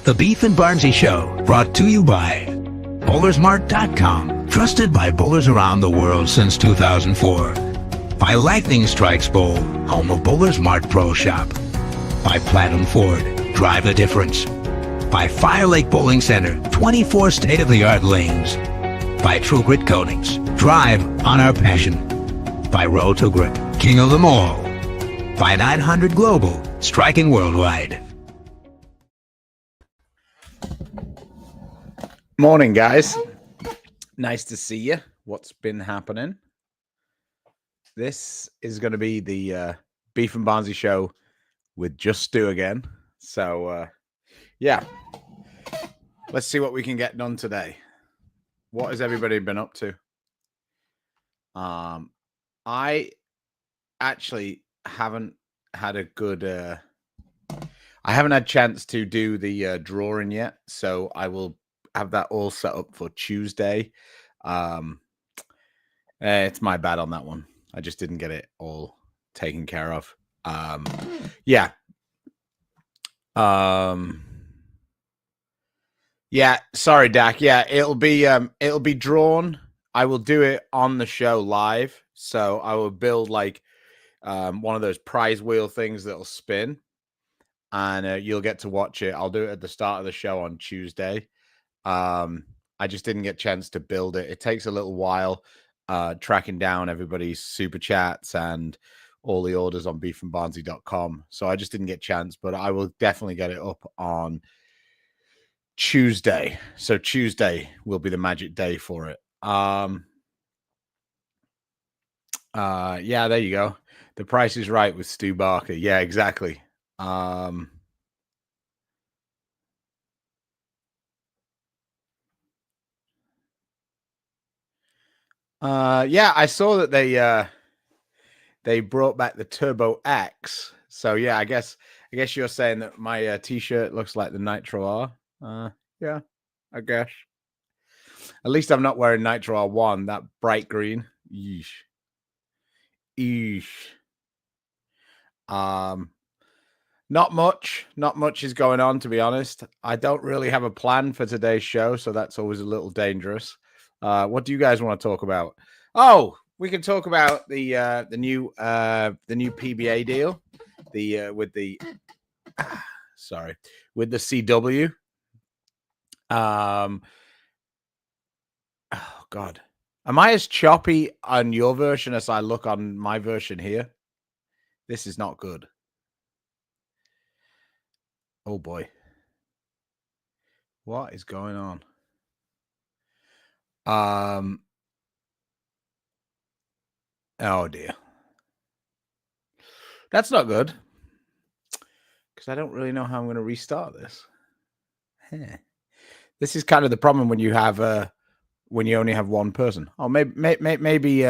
The Beef and Barnzy Show, brought to you by Bowlersmart.com, trusted by bowlers around the world since 2004. By Lightning Strikes Bowl, home of Bowlers Mart Pro Shop. By Platinum Ford, drive the difference. By Fire Lake Bowling Center, 24 state-of-the-art lanes. By True Grit Coatings, drive on our passion. By Roll to Grip, king of them all. By 900 Global, striking worldwide. Morning, guys. Nice to see you. What's been happening? This is going to be the Beef and Barnzy show with just Stu again. So, yeah. Let's see what we can get done today. What has everybody been up to? I actually haven't had a good... I haven't had a chance to do the drawing yet, so I will have that all set up for Tuesday. It's my bad on that one. I just didn't get it all taken care of. Yeah. Yeah, sorry, Dak. Yeah, it'll be drawn. I will do it on the show live. So I will build like one of those prize wheel things that'll spin, and you'll get to watch it. I'll do it at the start of the show on Tuesday. I just didn't get a chance to build it. It takes a little while tracking down everybody's super chats and all the orders on beefandbarnzy.com. So I just didn't get a chance, but I will definitely get it up on Tuesday. So Tuesday will be the magic day for it. Yeah, there you go. The Price is Right with Stu Barker. Yeah, exactly. Yeah, I saw that they brought back the Turbo X. So yeah, I guess you're saying that my t-shirt looks like the Nitro R. Yeah, I guess. At least I'm not wearing Nitro R1, that bright green. Yeesh. Not much is going on, to be honest. I don't really have a plan for today's show, so that's always a little dangerous. What do you guys want to talk about? Oh, we can talk about the new PBA deal, with the CW. Oh God, am I as choppy on your version as I look on my version here? This is not good. Oh boy, what is going on? Oh dear. That's not good. Because I don't really know how I'm going to restart this. This is kind of the problem when you have when you only have one person. Oh, maybe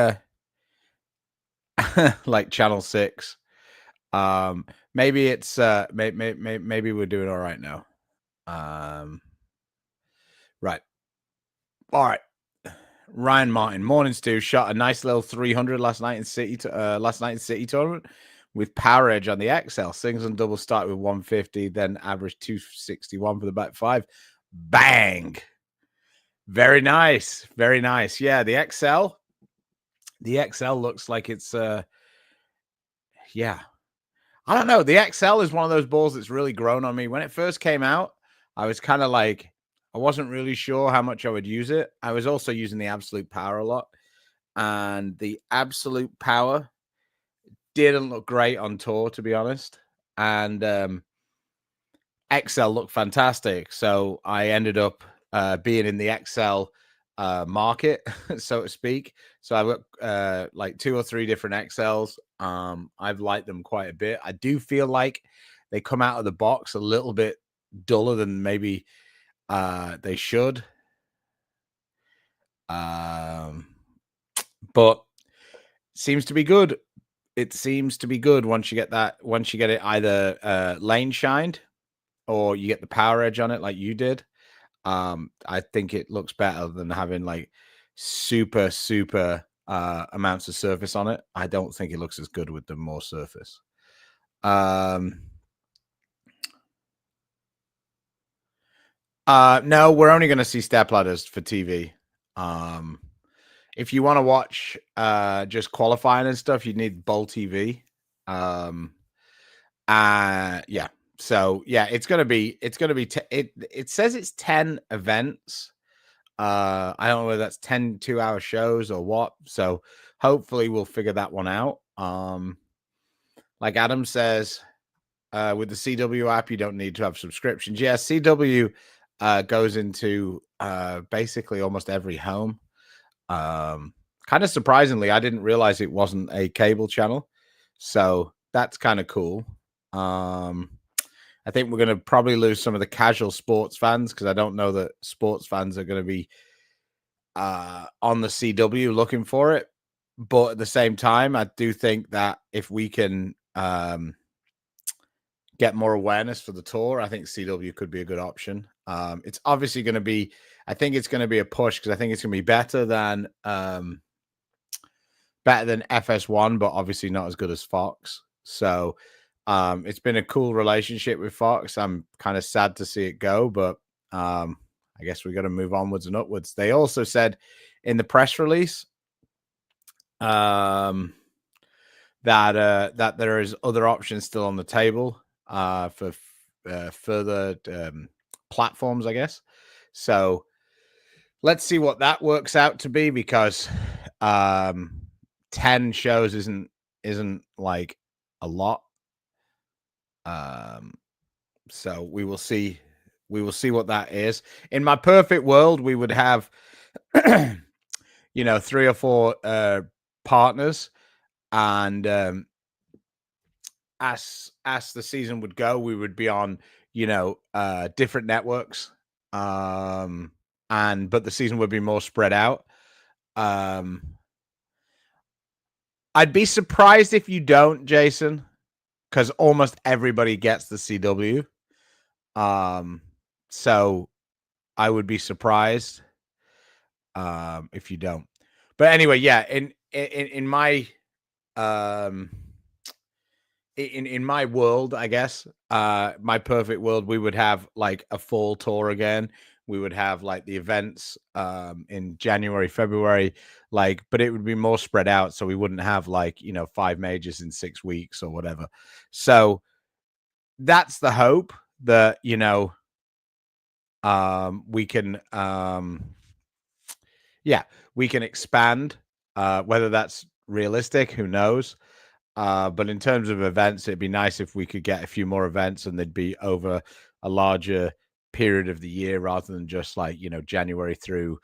like channel 6. Maybe it's maybe we're doing all right now. Right. All right. Ryan Martin, morning Stu, shot a nice little 300 last night in City tournament with Power Edge on the XL. Singles and doubles started with 150, then averaged 261 for the back 5. Bang! Very nice, very nice. Yeah, the XL looks like it's yeah. I don't know. The XL is one of those balls that's really grown on me. When it first came out, I was kind of like, I wasn't really sure how much I would use it. I was also using the Absolute Power a lot. And the Absolute Power didn't look great on tour, to be honest. And XL looked fantastic. So I ended up being in the XL market, so to speak. So I've got like 2 or 3 different XLs. I've liked them quite a bit. I do feel like they come out of the box a little bit duller than maybe they should. But seems to be good. It seems to be good once you get it either lane shined or you get the Power Edge on it like you did. I think it looks better than having like super amounts of surface on it. I don't think it looks as good with the more surface. No, we're only going to see stepladders for TV. If you want to watch just qualifying and stuff, you need Bowl TV. Yeah. So yeah, it's gonna be it says it's 10 events. I don't know whether that's 10 2-hour shows or what. So hopefully we'll figure that one out. Like Adam says, with the CW app, you don't need to have subscriptions. Yeah, CW goes into basically almost every home. Kind of surprisingly, I didn't realize it wasn't a cable channel. So that's kind of cool. I think we're going to probably lose some of the casual sports fans because I don't know that sports fans are going to be on the CW looking for it. But at the same time, I do think that if we can get more awareness for the tour, I think CW could be a good option. It's obviously going to be, I think it's going to be a push because I think it's going to be better than FS1, but obviously not as good as Fox. So it's been a cool relationship with Fox. I'm kind of sad to see it go, but I guess we got to move onwards and upwards. They also said in the press release that there is other options still on the table for further platforms, I guess. So let's see what that works out to be, because 10 shows isn't like a lot. So we will see what that is. In my perfect world, we would have 3 or 4 partners, and as the season would go, we would be on different networks, but the season would be more spread out. I'd be surprised if you don't, Jason, because almost everybody gets the CW. So I would be surprised if you don't. But anyway, yeah, in my in my world, I guess, my perfect world, we would have like a fall tour again. We would have like the events in January, February, but it would be more spread out. So we wouldn't have 5 majors in 6 weeks or whatever. So that's the hope that, we can, we can expand. Whether that's realistic, who knows? But in terms of events, it'd be nice if we could get a few more events and they'd be over a larger period of the year rather than just January through,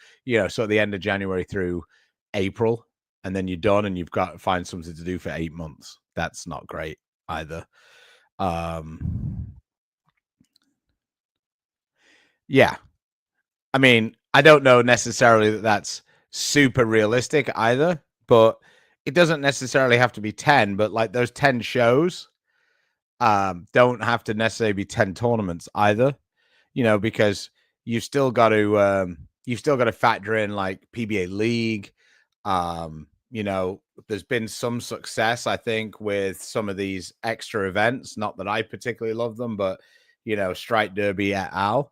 so at the end of January through April, and then you're done and you've got to find something to do for 8 months. That's not great either. Yeah. I mean, I don't know necessarily that that's super realistic either, but it doesn't necessarily have to be 10, but like those 10 shows don't have to necessarily be 10 tournaments either, because you've still got to factor in like PBA League. There's been some success, I think, with some of these extra events. Not that I particularly love them, but Strike Derby et al.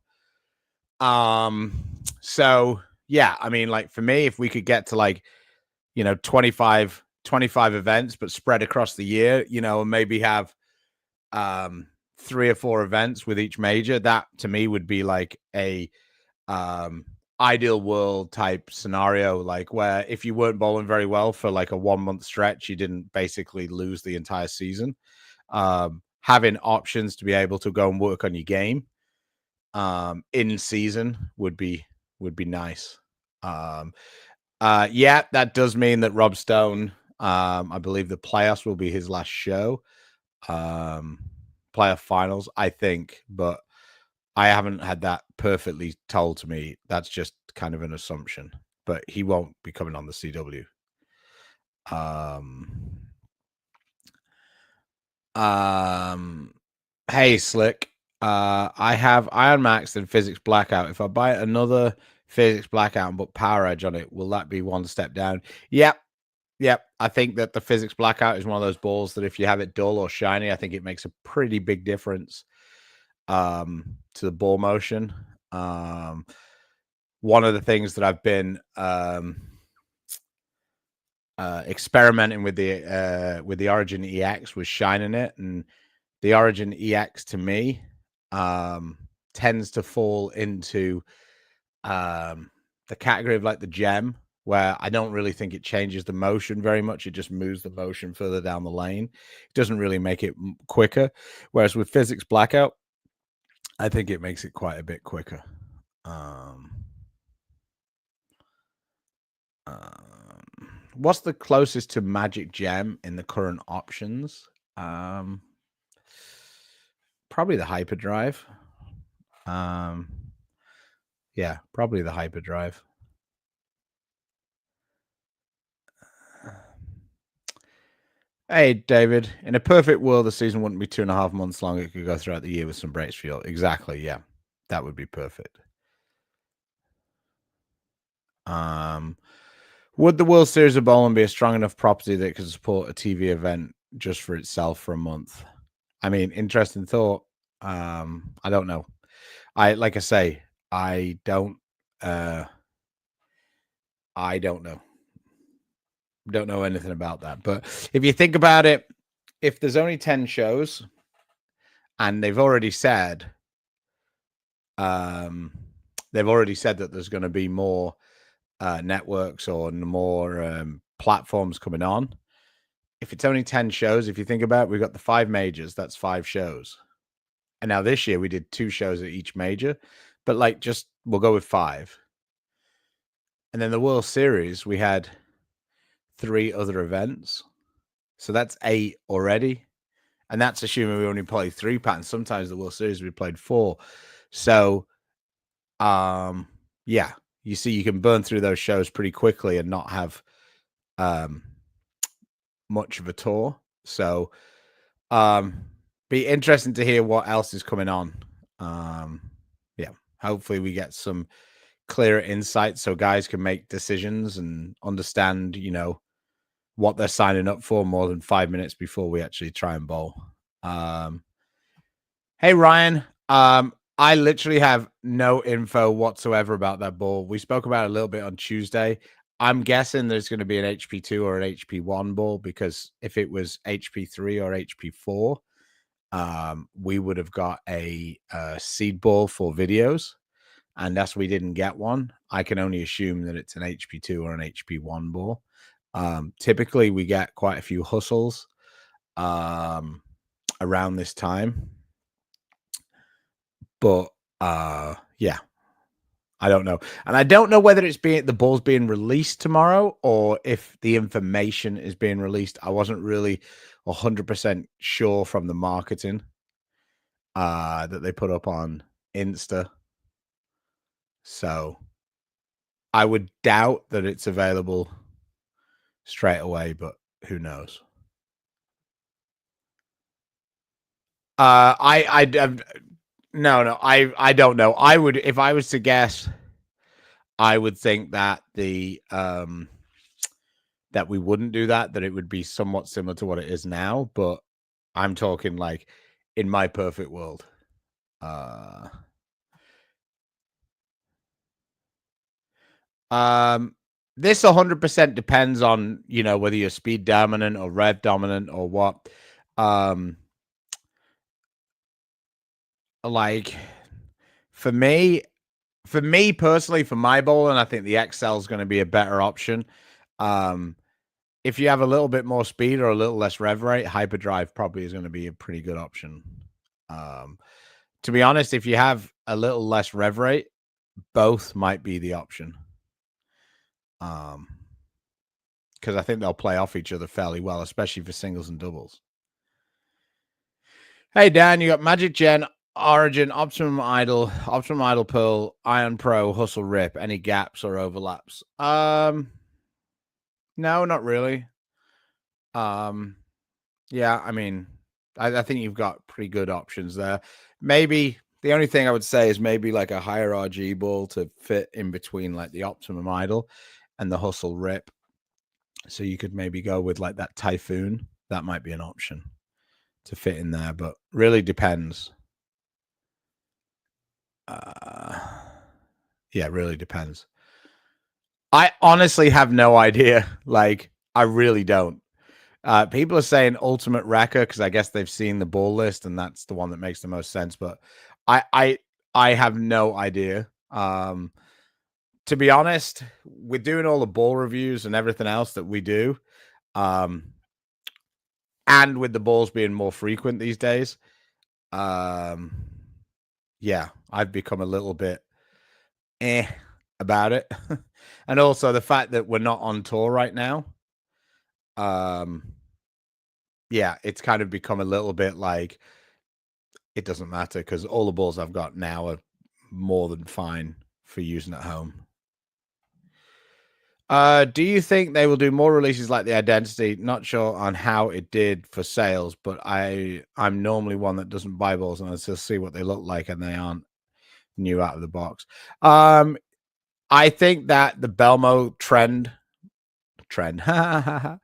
So yeah, I mean, like for me, if we could get to 25 events, but spread across the year, and maybe have 3 or 4 events with each major, that to me would be like a ideal world type scenario, like where if you weren't bowling very well for like a 1-month stretch, you didn't basically lose the entire season. Having options to be able to go and work on your game in season would be nice. Yeah, that does mean that Rob Stone, I believe the playoffs will be his last show. Playoff finals, I think, but I haven't had that perfectly told to me. That's just kind of an assumption, but he won't be coming on the CW. Hey, Slick. I have Iron Max and Physics Blackout. If I buy another Physics Blackout and put Power Edge on it, will that be one step down? Yep. I think that the Physics Blackout is one of those balls that if you have it dull or shiny, I think it makes a pretty big difference to the ball motion. One of the things that I've been experimenting with the Origin EX was shining it, and the Origin EX to me tends to fall into the category of like the gem, where I don't really think it changes the motion very much. It just moves the motion further down the lane. It doesn't really make it quicker. Whereas with Physics Blackout, I think it makes it quite a bit quicker. What's the closest to Magic Gem in the current options? Probably the Hyperdrive. Yeah, probably the Hyperdrive. Hey, David. In a perfect world, the season wouldn't be 2.5 months long. It could go throughout the year with some breaks for you. Exactly. Yeah, that would be perfect. Would the World Series of Bowling be a strong enough property that could support a TV event just for itself for a month? I mean, interesting thought. I don't know. Like I say, I don't know. Don't know anything about that. But if you think about it, if there's only 10 shows and they've already said that there's going to be more networks or more platforms coming on. If it's only 10 shows, if you think about it, we've got the 5 majors, that's 5 shows. And now this year we did 2 shows at each major, but like we'll go with 5. And then the World Series, we had 3 other events. So that's 8 already. And that's assuming we only play 3 patterns. Sometimes the World Series we played 4. So yeah, you see you can burn through those shows pretty quickly and not have much of a tour. So be interesting to hear what else is coming on. Yeah, hopefully we get some clearer insights so guys can make decisions and understand, what they're signing up for more than 5 minutes before we actually try and bowl. Hey, Ryan. I literally have no info whatsoever about that ball. We spoke about it a little bit on Tuesday. I'm guessing there's going to be an HP2 or an HP1 ball, because if it was HP3 or HP4, we would have got a seed ball for videos. And as we didn't get one, I can only assume that it's an HP2 or an HP1 ball. Typically, we get quite a few hustles around this time. But yeah, I don't know. And I don't know whether it's the ball's being released tomorrow or if the information is being released. I wasn't really 100% sure from the marketing that they put up on Insta. So I would doubt that it's available straight away, but who knows? I no, I don't know. I would, if I was to guess, I would think that that we wouldn't do that it would be somewhat similar to what it is now, but I'm talking like in my perfect world. This 100% depends on, whether you're speed dominant or rev dominant or what. Like for me personally, for my bowling, I think the XL is going to be a better option. If you have a little bit more speed or a little less rev rate, hyperdrive probably is going to be a pretty good option. To be honest, if you have a little less rev rate, both might be the option. Because I think they'll play off each other fairly well, especially for singles and doubles. Hey, Dan, you got Magic Gen, Origin, Optimum Idol Pearl, Iron Pro, Hustle Rip. Any gaps or overlaps? No, not really. Yeah, I mean, I think you've got pretty good options there. Maybe the only thing I would say is maybe like a higher RG ball to fit in between like the Optimum Idol and the Hustle Rip. So you could maybe go with like that Typhoon. That might be an option to fit in there, but really depends. Yeah, it really depends. I honestly have no idea. Like, I really don't. People are saying Ultimate Wrecker because I guess they've seen the ball list and that's the one that makes the most sense. But I I I have no idea. To be honest, with doing all the ball reviews and everything else that we do, um, and with the balls being more frequent these days, um, yeah, I've become a little bit eh about it. And also the fact that we're not on tour right now, um, yeah, it's kind of become a little bit like it doesn't matter because all the balls I've got now are more than fine for using at home. Do you think they will do more releases like the Identity? Not sure on how it did for sales, but I'm normally one that doesn't buy balls and I just see what they look like and they aren't new out of the box. I think that the Belmo trend. I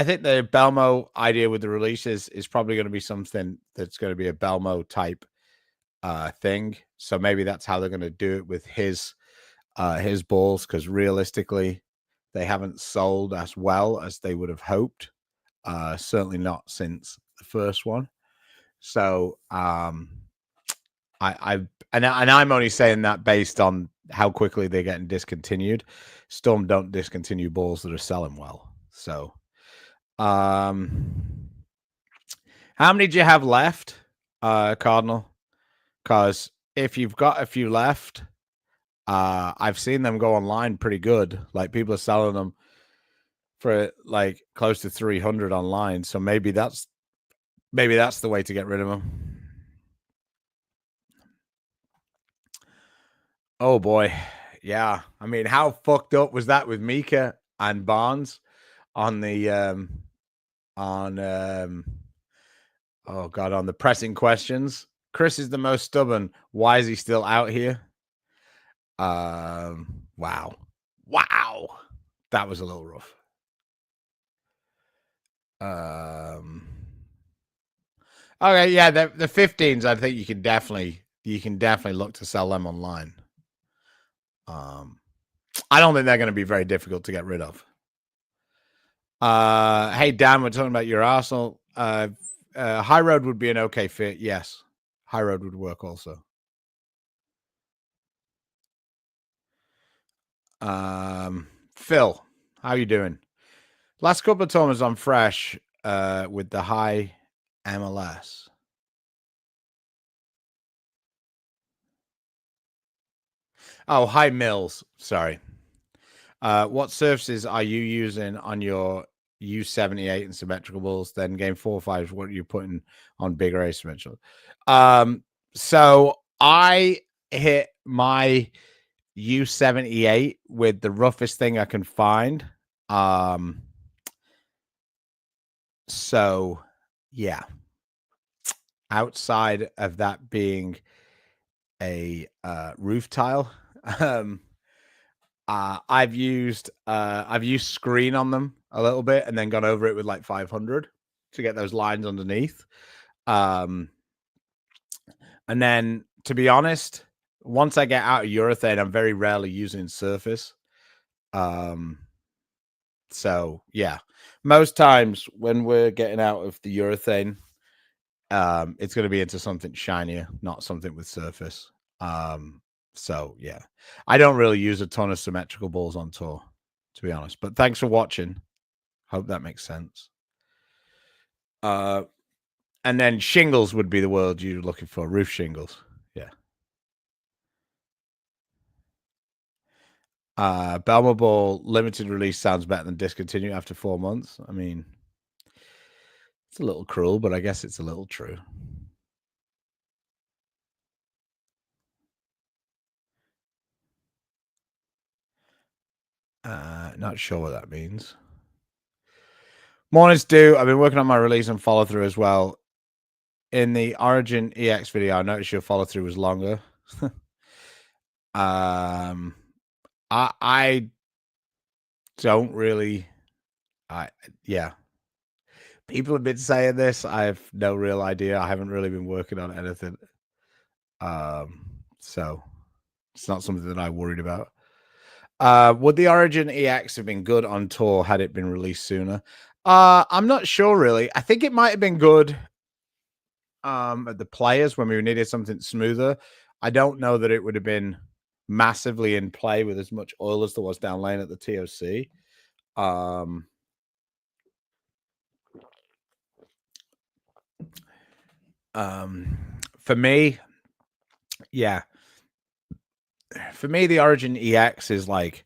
think the Belmo idea with the releases is probably going to be something that's going to be a Belmo type thing. So maybe that's how they're going to do it with his balls, because realistically, they haven't sold as well as they would have hoped. Certainly not since the first one. So and I'm only saying that based on how quickly they're getting discontinued. Storm don't discontinue balls that are selling well. So how many do you have left, Cardinal? Because if you've got a few left, I've seen them go online pretty good. Like people are selling them for like close to 300 online. So maybe that's the way to get rid of them. Oh boy. Yeah. I mean, how fucked up was that with Mika and Barnes on the oh god, on the pressing questions? Chris is the most stubborn. Why is he still out here? Wow. Wow. That was a little rough. Okay, yeah, the 15s, I think you can definitely look to sell them online. I don't think they're going to be very difficult to get rid of. Hey Dan, we're talking about your Arsenal. High Road would be an okay fit. Yes, High Road would work also. Phil, how you doing? Last couple of tournaments on fresh with the high MLS. Oh, high Mills. Sorry. What surfaces are you using on your U78 and symmetrical balls? Then game 4 or 5, what are you putting on bigger asymmetrical? So I hit my U78 with the roughest thing I can find. So yeah. Outside of that being a roof tile, I've used screen on them a little bit and then gone over it with like 500 to get those lines underneath. And then, to be honest, once I get out of urethane, I'm very rarely using surface. So yeah, most times when we're getting out of the urethane, it's going to be into something shinier, not something with surface. So yeah, I don't really use a ton of symmetrical balls on tour, to be honest. But thanks for watching. Hope that makes sense. And then shingles would be the word you're looking for. Roof shingles. Yeah. Belma Ball limited release sounds better than discontinue after 4 months. I mean, it's a little cruel, but I guess it's a little true. Not sure what that means. Mornings do. I've been working on my release and follow through as well. In the Origin EX video, I noticed your follow through was longer. I don't really. Yeah. People have been saying this. I have no real idea. I haven't really been working on anything. So It's not something that I worried about. Would the Origin EX have been good on tour had it been released sooner? I'm not sure really. I think it might have been good at the Players when we needed something smoother. I don't know that it would have been massively in play with as much oil as there was down lane at the TOC. For me, yeah. For me, the Origin EX is like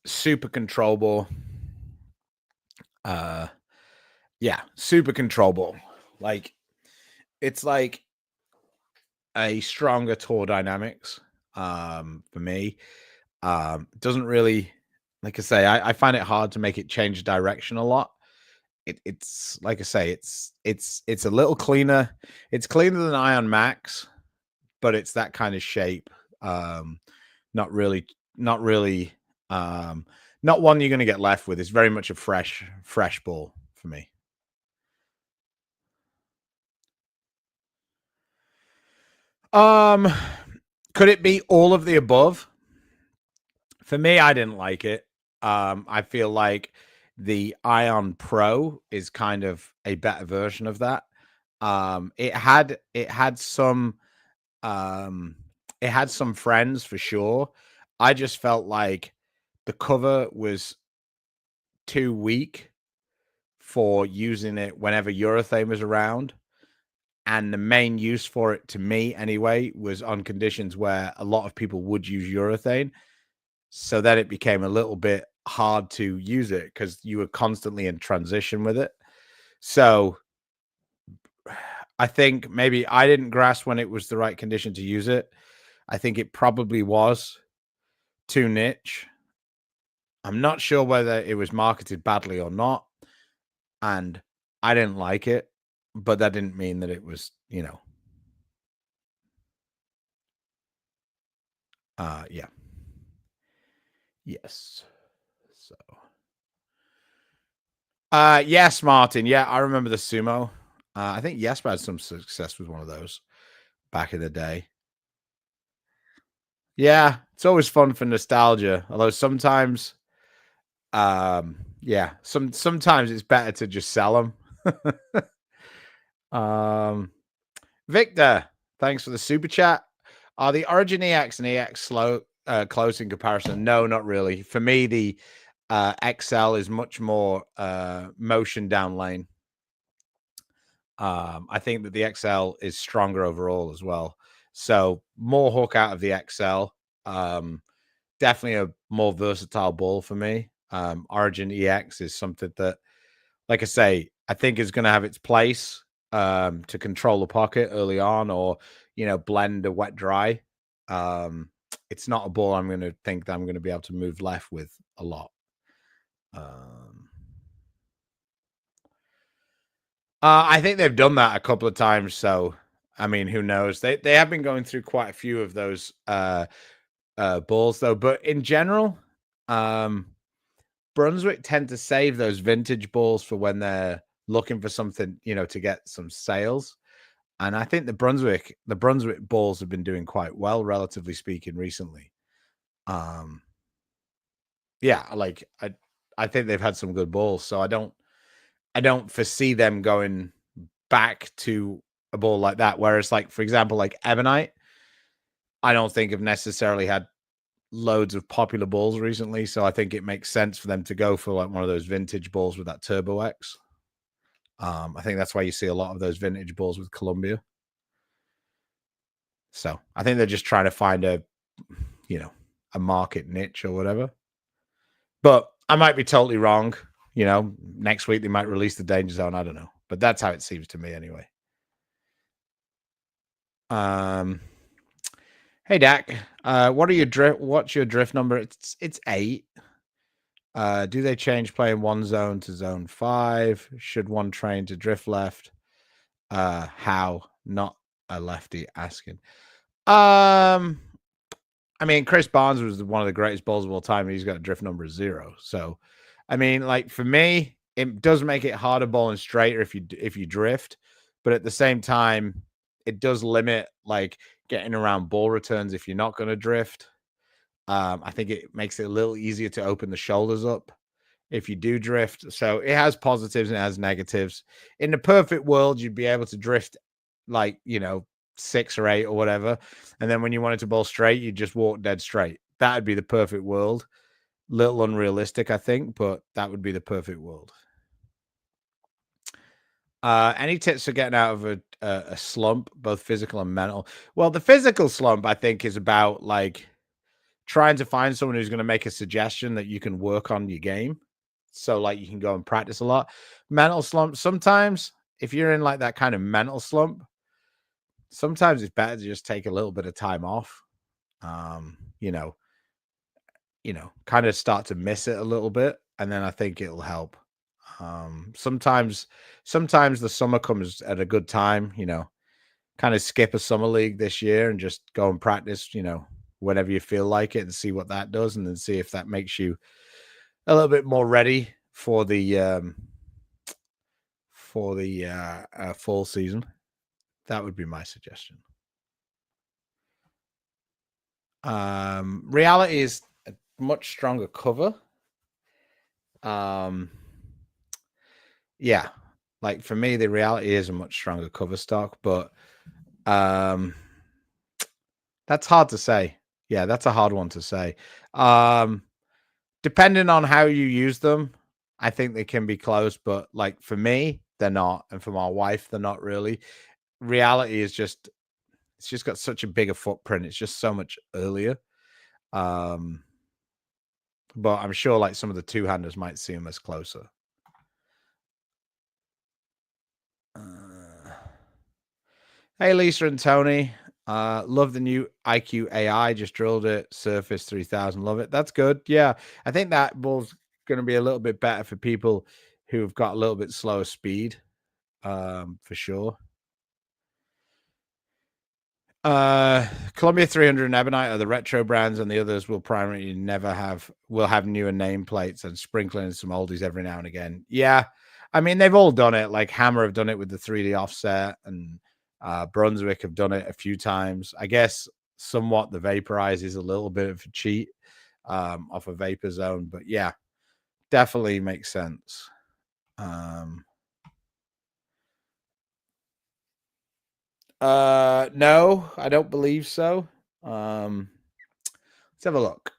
super controllable. Yeah, super controllable. Like it's like a stronger tour dynamics. For me, doesn't really, like I say, I find it hard to make it change direction a lot. It's like I say, it's a little cleaner. It's cleaner than Ion Max, but it's that kind of shape. Um, not really, not really, not one you're going to get left with. It's very much a fresh ball for me. Could it be all of the above? For me, I didn't like it. I feel like the Ion Pro is kind of a better version of that. It had some it had some friends for sure. I just felt like the cover was too weak for using it whenever urethane was around. And the main use for it, to me anyway, was on conditions where a lot of people would use urethane. So then it became a little bit hard to use it because you were constantly in transition with it. So I think maybe I didn't grasp when it was the right condition to use it. I think it probably was too niche. I'm not sure whether it was marketed badly or not. And I didn't like it, but that didn't mean that it was, yeah. Yes. So, yes, Martin. Yeah, I remember the sumo. I think Jesper had some success with one of those back in the day. Yeah, it's always fun for nostalgia. Although sometimes, yeah, sometimes it's better to just sell them. Victor, thanks for the super chat. Are the Origin EX and EX slow close in comparison? No, not really. For me, the XL is much more motion down lane. I think that the XL is stronger overall as well. So more hook out of the XL. Definitely a more versatile ball for me. Origin EX is something that, like I say, I think is going to have its place to control the pocket early on, or blend a wet dry. It's not a ball I'm going to think that I'm going to be able to move left with a lot. I think they've done that a couple of times. So, I mean, who knows? They have been going through quite a few of those balls, though. But in general, Brunswick tend to save those vintage balls for when they're looking for something, to get some sales. And I think the Brunswick balls have been doing quite well, relatively speaking, recently. Yeah, like I think they've had some good balls, so I don't foresee them going back to a ball like that. Whereas, like, for example, like Ebonite, I don't think have necessarily had loads of popular balls recently, so I think it makes sense for them to go for like one of those vintage balls with that Turbo X. I think that's why you see a lot of those vintage balls with Columbia. So I think they're just trying to find a market niche or whatever. But I might be totally wrong. Next week they might release the Danger Zone. I don't know, but that's how it seems to me anyway. Hey Dak, what's your drift number? It's 8. Do they change playing one zone to zone 5? Should one train to drift left? How? Not a lefty asking. I mean, Chris Barnes was one of the greatest bowlers of all time, and he's got a drift number of 0. So, I mean, like for me, it does make it harder bowling straighter if you drift, but at the same time, it does limit. Like getting around ball returns if you're not going to drift. I think it makes it a little easier to open the shoulders up if you do drift. So it has positives and it has negatives. In the perfect world, you'd be able to drift like, 6 or 8 or whatever. And then when you wanted to bowl straight, you just walk dead straight. That would be the perfect world. Little unrealistic, I think, but that would be the perfect world. Any tips for getting out of a slump, both physical and mental? Well, the physical slump, I think, is about like trying to find someone who's going to make a suggestion that you can work on your game. So, like, you can go and practice a lot. Mental slump, sometimes if you're in like that kind of mental slump, sometimes it's better to just take a little bit of time off. Um, you know, kind of start to miss it a little bit, and then I think it'll help. Sometimes the summer comes at a good time, kind of skip a summer league this year and just go and practice, whenever you feel like it and see what that does, and then see if that makes you a little bit more ready for the fall season. That would be my suggestion. Reality is a much stronger cover. Yeah, like for me, the reality is a much stronger cover stock, but that's hard to say. Yeah, that's a hard one to say. Depending on how you use them, I think they can be close, but like for me, they're not, and for my wife, they're not really. Reality is just it's just got such a bigger footprint. It's just so much earlier. Um, but I'm sure like some of the two-handers might see them as closer. Uh, Hey, Lisa and Tony. Love the new IQ AI. Just drilled it. Surface 3000. Love it. That's good. Yeah. I think that ball's going to be a little bit better for people who've got a little bit slower speed, for sure. Columbia 300 and Ebonite are the retro brands, and the others will primarily will have newer nameplates and sprinkling some oldies every now and again. Yeah. I mean, they've all done it. Like Hammer have done it with the 3D offset, and Brunswick have done it a few times. I guess somewhat the Vaporize is a little bit of a cheat off a Vapor Zone, but yeah, definitely makes sense. No, I don't believe so. Let's have a look.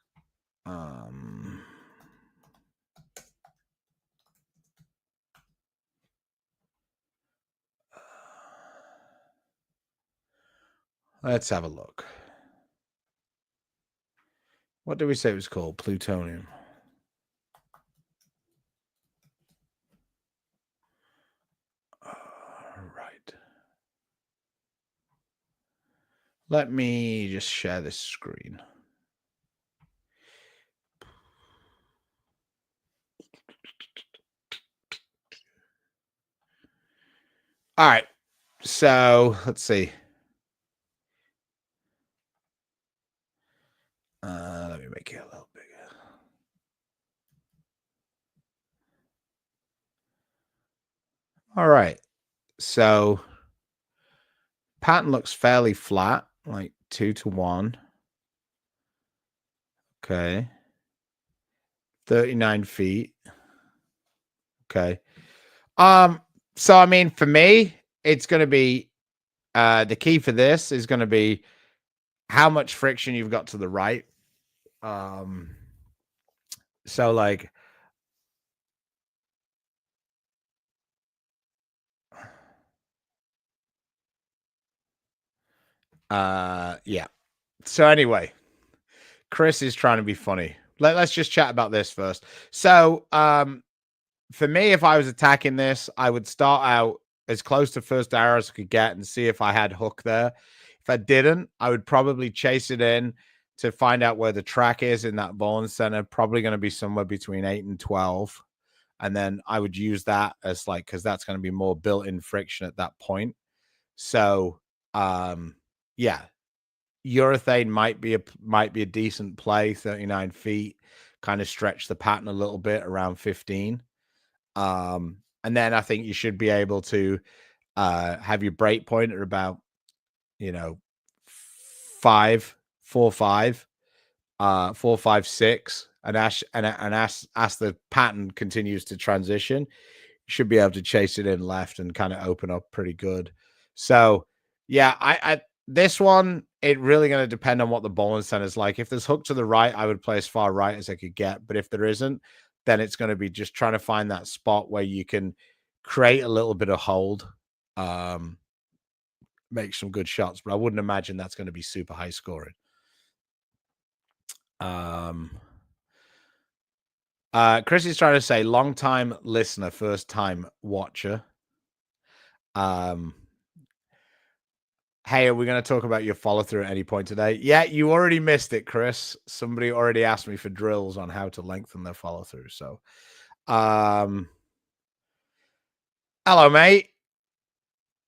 Let's have a look. What did we say it was called? Plutonium. Right. Let me just share this screen. All right. So let's see. Let me make it a little bigger. All right. So pattern looks fairly flat, like 2-to-1. Okay. 39 feet. Okay. So I mean, for me, it's going to be the key for this is going to be how much friction you've got to the right. So like yeah. So anyway, Chris is trying to be funny. Let's just chat about this first. So for me, if I was attacking this, I would start out as close to first arrow as I could get and see if I had hook there. If I didn't, I would probably chase it in to find out where the track is in that bowling center. Probably going to be somewhere between 8 and 12. And then I would use that as like, because that's going to be more built-in friction at that point. So yeah, urethane might be a decent play. 39 feet, kind of stretch the pattern a little bit around 15. And then I think you should be able to have your break point at about, 5, 4, 5, 4, 5, 6, and as the pattern continues to transition, you should be able to chase it in left and kind of open up pretty good. So yeah, I this one, it really going to depend on what the bowling center is like. If there's hook to the right, I would play as far right as I could get. But if there isn't, then it's going to be just trying to find that spot where you can create a little bit of hold, um, make some good shots. But I wouldn't imagine that's going to be super high scoring. Chris is trying to say long time listener, first time watcher. Hey, are we going to talk about your follow through at any point today? Yeah, you already missed it, Chris. Somebody already asked me for drills on how to lengthen their follow through. So, hello, mate.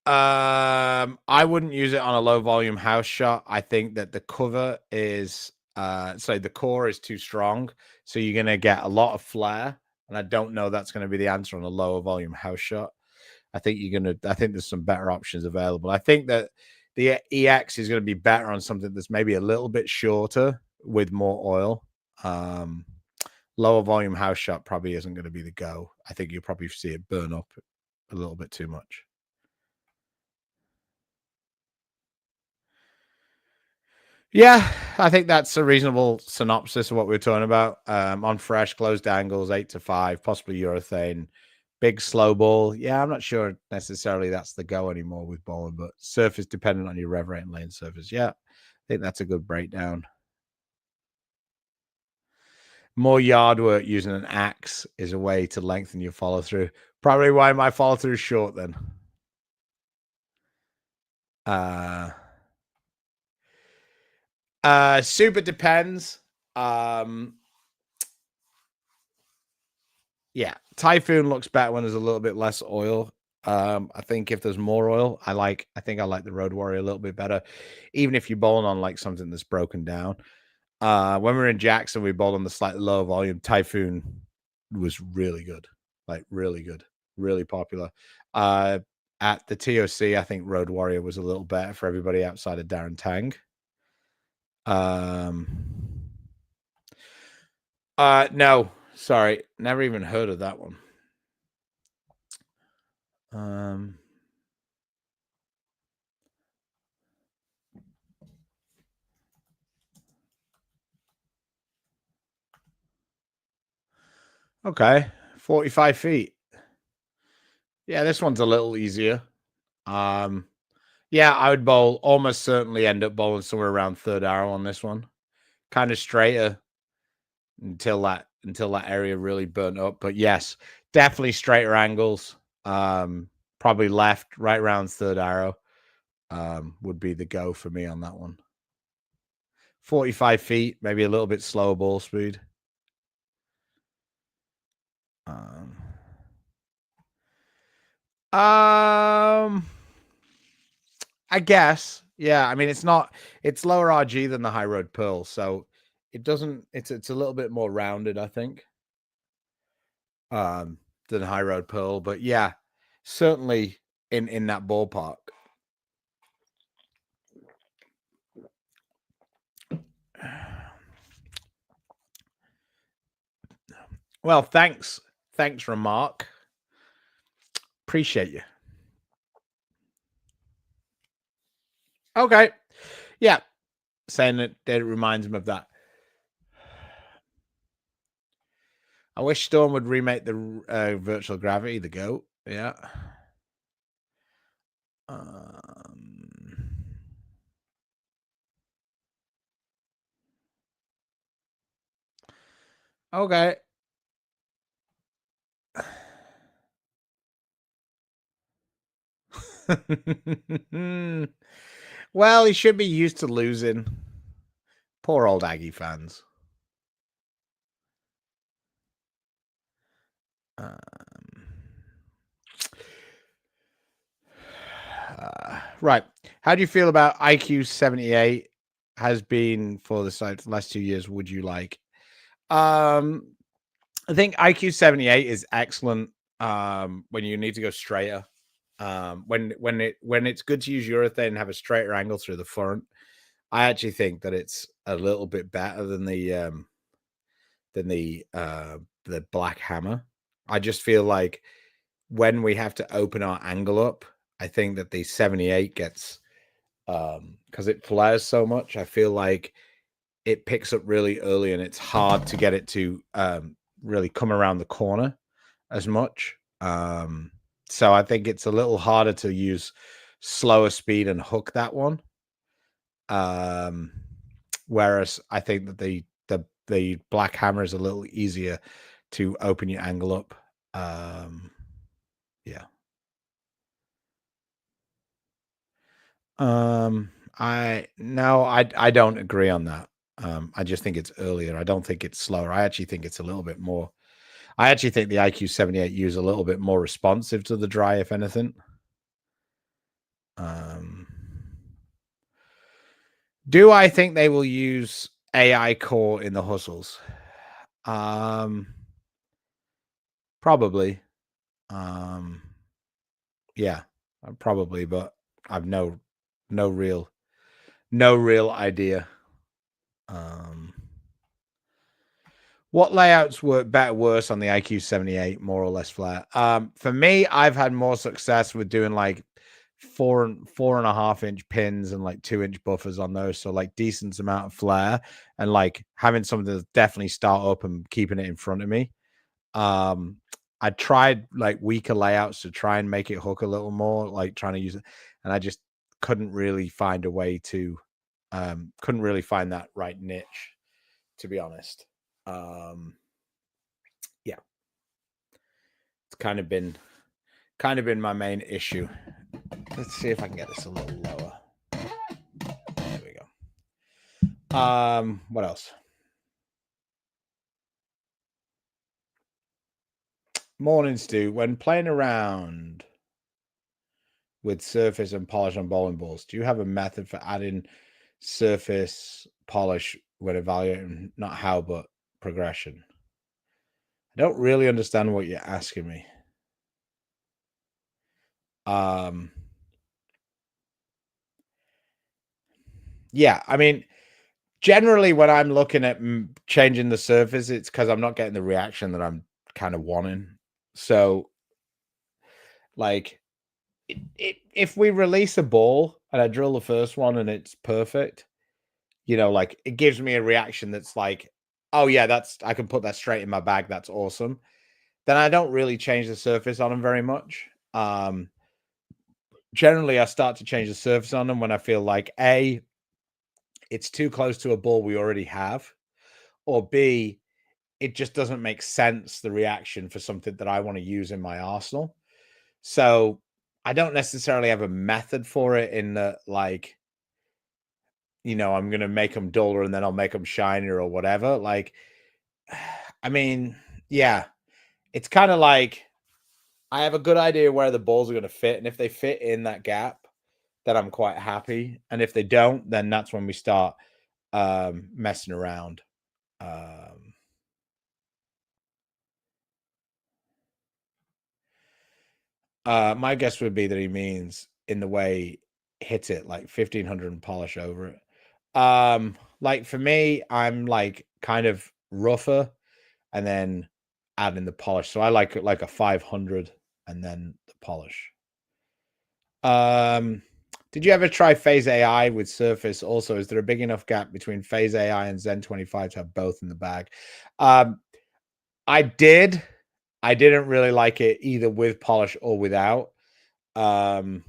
I wouldn't use it on a low volume house shot. I think that the cover is, the core is too strong. So you're going to get a lot of flare. And I don't know that's going to be the answer on a lower volume house shot. I think there's some better options available. I think that the EX is going to be better on something that's maybe a little bit shorter with more oil. Lower volume house shot probably isn't going to be the go. I think you'll probably see it burn up a little bit too much. Yeah, I think that's a reasonable synopsis of what we were talking about. On fresh, closed angles, 8 to 5, possibly urethane. Big slow ball. Yeah, I'm not sure necessarily that's the go anymore with bowling, but surface dependent on your rev rate and lane surface. Yeah, I think that's a good breakdown. More yard work using an axe is a way to lengthen your follow through. Probably why my follow through is short then. Super depends. Yeah, Typhoon looks better when there's a little bit less oil. I think if there's more oil, I think I like the Road Warrior a little bit better, even if you're bowling on like something that's broken down. When we were in Jackson, we bowled on the slightly lower volume. Typhoon was really good, like really good, really popular. At the TOC, I think Road Warrior was a little better for everybody outside of Darren Tang. No, sorry, never even heard of that one. Okay, 45 feet. Yeah, this one's a little easier. Yeah, I would bowl, almost certainly end up bowling somewhere around third arrow on this one. Kind of straighter until that area really burnt up. But yes, definitely straighter angles. Probably left, right around third arrow. Would be the go for me on that one. 45 feet, maybe a little bit slower ball speed. I guess. Yeah. I mean, it's lower RG than the High Road Pearl. So it's a little bit more rounded, I think, than High Road Pearl. But yeah, certainly in that ballpark. Well, thanks. Thanks, Remark. Appreciate you. Okay. Yeah. Saying that it reminds him of that. I wish Storm would remake the virtual gravity, the GOAT. Yeah. Okay. Well, he should be used to losing. Poor old Aggie fans. Right. How do you feel about IQ 78? Has been for the site for the last 2 years. Would you like? I think IQ 78 is excellent when you need to go straighter. When it's good to use urethane and have a straighter angle through the front. I actually think that it's a little bit better than the black hammer. I just feel like when we have to open our angle up, I think that the 78 gets because it flares so much, I feel like it picks up really early and it's hard to get it to really come around the corner as much. So I think it's a little harder to use slower speed and hook that one. Um, whereas I think that the black hammer is a little easier to open your angle up. Yeah. Um, I no, I don't agree on that. I just think it's earlier. I don't think it's slower. I actually think it's a little bit more. I actually think the IQ 78U is a little bit more responsive to the dry, if anything. Um, do I think they will use AI core in the hustles? Um, probably. Um, yeah, probably, but I've no real no real idea. Um, what layouts work better, worse on the IQ 78, more or less flat? For me, I've had more success with doing like 4.5 inch pins and like 2 inch buffers on those. So like decent amount of flare and like having something to definitely start up and keeping it in front of me. Um, I tried like weaker layouts to try and make it hook a little more, like trying to use it, and I just couldn't really find a way to couldn't really find that right niche, to be honest. Um, yeah, it's kind of been my main issue. Let's see if I can get this a little lower. There we go. What else? Morning, Stu. When playing around with surface and polish on bowling balls, do you have a method for adding surface polish when evaluating not how but progression? I don't really understand what you're asking me. Um, yeah, I mean, generally when I'm looking at changing the surface, it's because I'm not getting the reaction that I'm kind of wanting. So, like, if we release a ball and I drill the first one and it's perfect, like it gives me a reaction that's like, oh yeah, I can put that straight in my bag. That's awesome. Then I don't really change the surface on them very much. Generally, I start to change the surface on them when I feel like A, it's too close to a ball we already have, or B, it just doesn't make sense, the reaction for something that I want to use in my arsenal. So I don't necessarily have a method for it in that, like, I'm going to make them duller and then I'll make them shinier or whatever. Like, I mean, yeah, it's kind of like I have a good idea where the balls are going to fit. And if they fit in that gap, then I'm quite happy. And if they don't, then that's when we start messing around. Um, my guess would be that he means in the way hit it like 1500 and polish over it. Like for me, I'm like kind of rougher and then adding the polish. So I like a 500 and then the polish. Did you ever try Phase AI with Surface? Also, is there a big enough gap between Phase AI and Zen 25 to have both in the bag? I did. I didn't really like it either with polish or without. Um,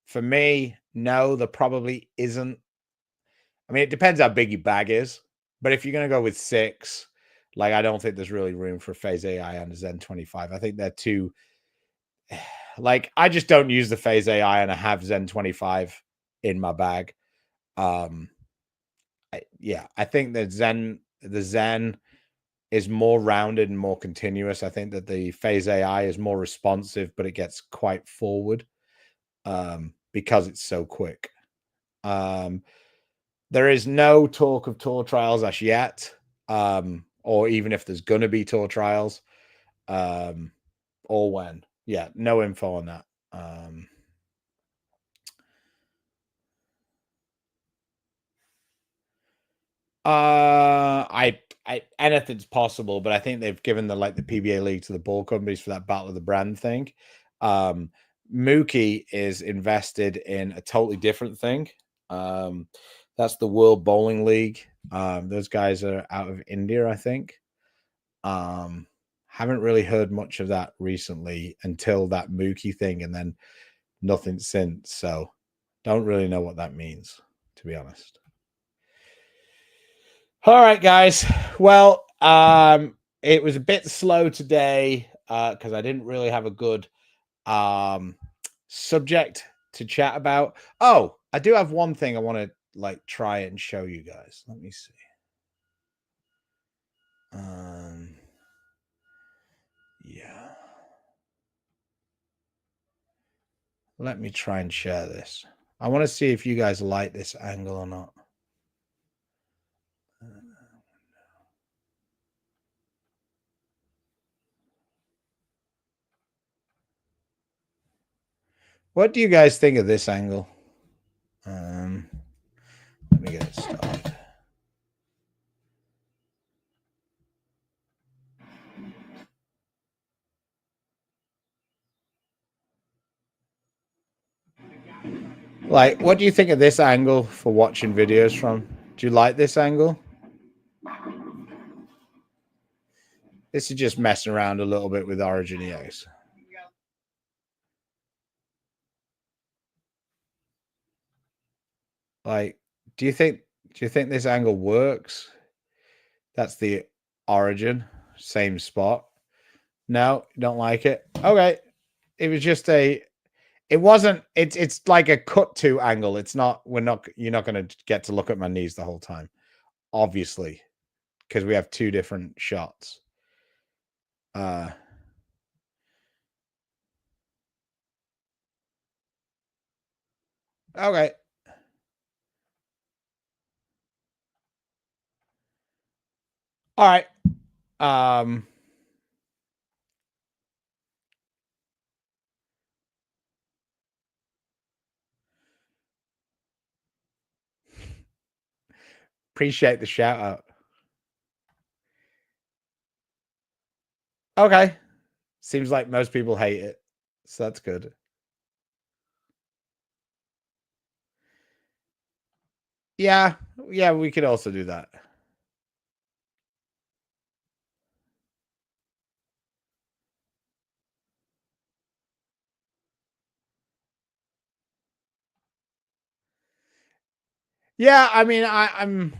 for me, no, there probably isn't. I mean, it depends how big your bag is, but if you're going to go with 6, like I don't think there's really room for Phase AI and Zen 25. I think they're too. Like I just don't use the Phase AI and I have Zen 25 in my bag. I think the Zen is more rounded and more continuous. I think that the Phase AI is more responsive, but it gets quite forward because it's so quick. There is no talk of tour trials as yet, or even if there's going to be tour trials, or when. Yeah, no info on that. Anything's possible, but I think they've given the PBA league to the ball companies for that battle of the brand thing. Mookie is invested in a totally different thing. That's the World Bowling League. Those guys are out of India, I think. Haven't really heard much of that recently until that Mookie thing, and then nothing since. So don't really know what that means, to be honest. All right, guys. Well, it was a bit slow today because I didn't really have a good subject to chat about. Oh, I do have one thing I want to try and show you guys. Let me see. Yeah. Let me try and share this. I want to see if you guys like this angle or not. What do you guys think of this angle? Let me get it started. What do you think of this angle for watching videos from? Do you like this angle? This is just messing around a little bit with Origin EX. Do you think this angle works? That's the Origin, same spot. No, you don't like it? Okay. It was just it's like a cut to angle. You're not going to get to look at my knees the whole time, obviously, because we have two different shots. Okay. All right. Appreciate the shout out. Okay. Seems like most people hate it. So that's good. Yeah. Yeah, we could also do that. Yeah, I mean, I'm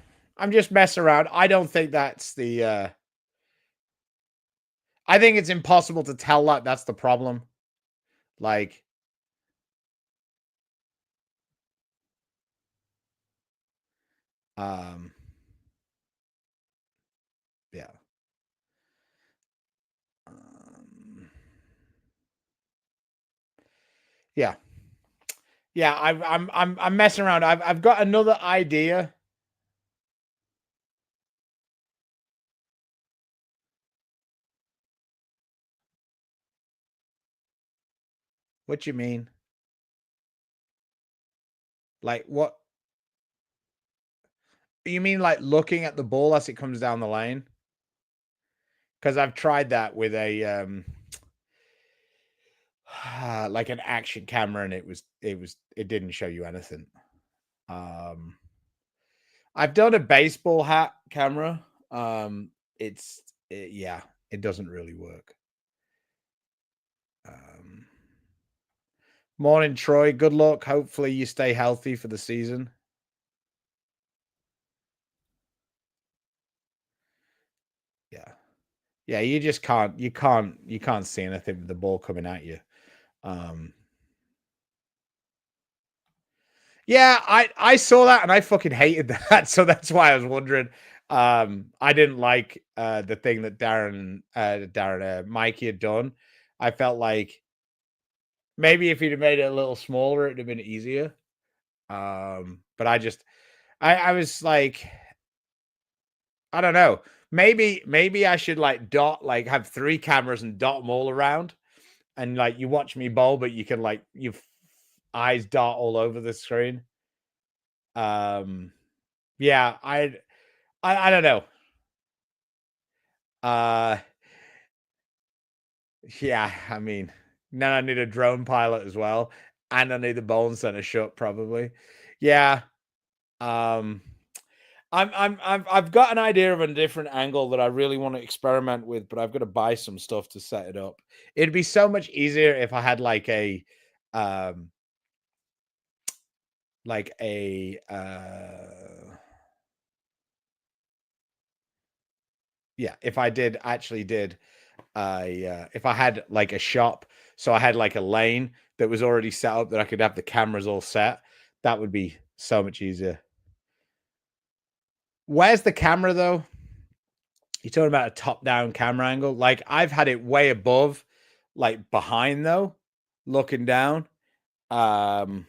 just messing around. I don't think that's the I think it's impossible to tell that that's the problem. Like yeah. Yeah. Yeah, I'm messing around. I've got another idea. What you mean? Like what? You mean like looking at the ball as it comes down the lane? Because I've tried that with a like an action camera, and it didn't show you anything. I've done a baseball hat camera. Yeah, it doesn't really work. Morning, Troy. Good luck. Hopefully you stay healthy for the season. Yeah. Yeah, you just can't see anything with the ball coming at you. Yeah, I saw that and I fucking hated that. So that's why I was wondering. I didn't like the thing that Mikey had done. I felt like maybe if he'd have made it a little smaller, it'd have been easier. But I was like, I don't know. Maybe I should have 3 cameras and dot them all around, and you watch me bowl, but you can your eyes dart all over the screen. Yeah, I don't know. Uh, yeah, I mean, now I need a drone pilot as well, and I need the bowling center shut probably. Yeah. Um, I've got an idea of a different angle that I really want to experiment with, but I've got to buy some stuff to set it up. It'd be so much easier if I had um, like a, yeah, if I did actually did if I had like a shop, so I had like a lane that was already set up that I could have the cameras all set, that would be so much easier. Where's the camera though? You're talking about a top-down camera angle. Like I've had it way above, like behind though, looking down. Um,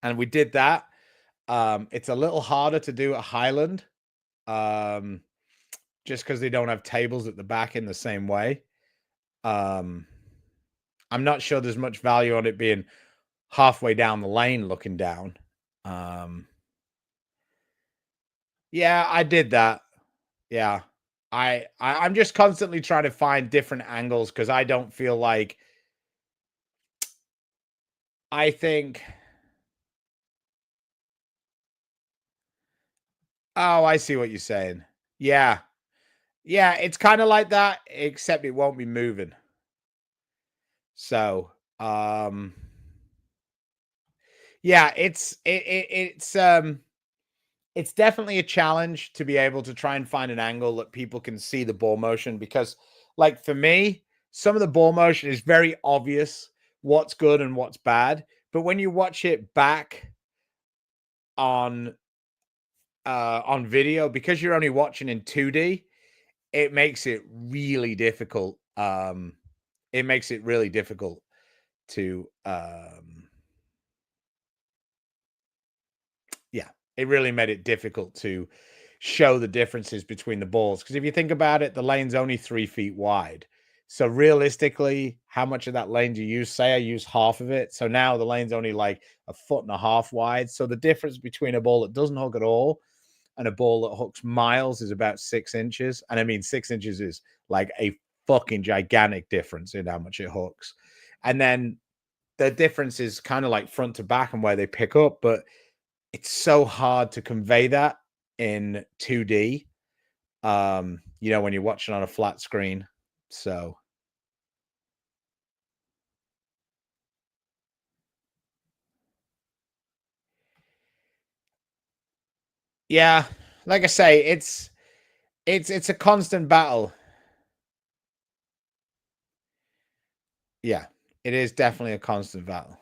and we did that. It's a little harder to do at Highland, um, just because they don't have tables at the back in the same way. Um, I'm not sure there's much value on it being halfway down the lane looking down. Um, yeah, I did that. Yeah. I'm just constantly trying to find different angles because I don't feel like I think oh, I see what you're saying. Yeah. Yeah, it's kind of like that, except it won't be moving. So, yeah, it's definitely a challenge to be able to try and find an angle that people can see the ball motion because like for me, some of the ball motion is very obvious what's good and what's bad, but when you watch it back on on video because you're only watching in 2D, it makes it really difficult. It makes it really difficult to yeah, it really made it difficult to show the differences between the balls. Because if you think about it, the lane's only 3 feet wide. So realistically, how much of that lane do you use? Say I use half of it. So now the lane's only like 1.5 feet wide. So the difference between a ball that doesn't hook at all and a ball that hooks miles is about 6 inches. And I mean, 6 inches is like a fucking gigantic difference in how much it hooks. And then the difference is kind of like front to back and where they pick up, but it's so hard to convey that in 2D. When you're watching on a flat screen. So yeah, like I say, it's a constant battle. Yeah, it is definitely a constant battle.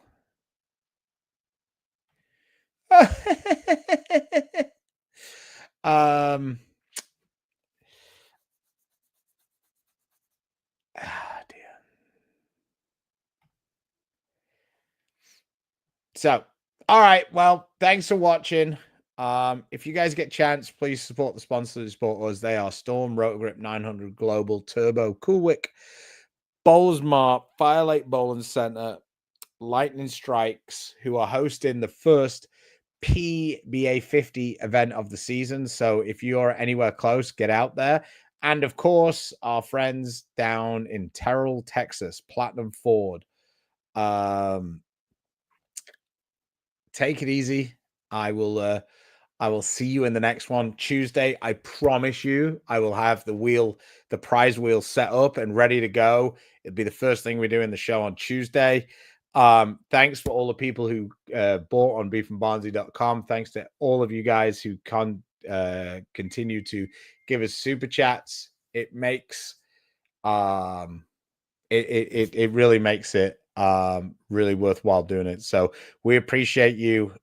um dear. So, all right. Well, thanks for watching. If you guys get a chance, please support the sponsors that support us. They are Storm, Rotogrip 900 Global, Turbo, Coolwick, Bowls Mart, Firelight Bowling Center, Lightning Strikes, who are hosting the first PBA 50 event of the season. So if you're anywhere close, get out there. And of course, our friends down in Terrell, Texas, Platinum Ford. Take it easy. I will see you in the next one Tuesday. I promise you, I will have the prize wheel set up and ready to go. It'll be the first thing we do in the show on Tuesday. Thanks for all the people who bought on beefandbarnzy.com. Thanks to all of you guys who continue to give us super chats. It makes it really makes it really worthwhile doing it. So we appreciate you.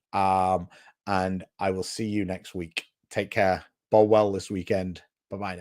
And I will see you next week. Take care. Bowl well this weekend. Bye bye now.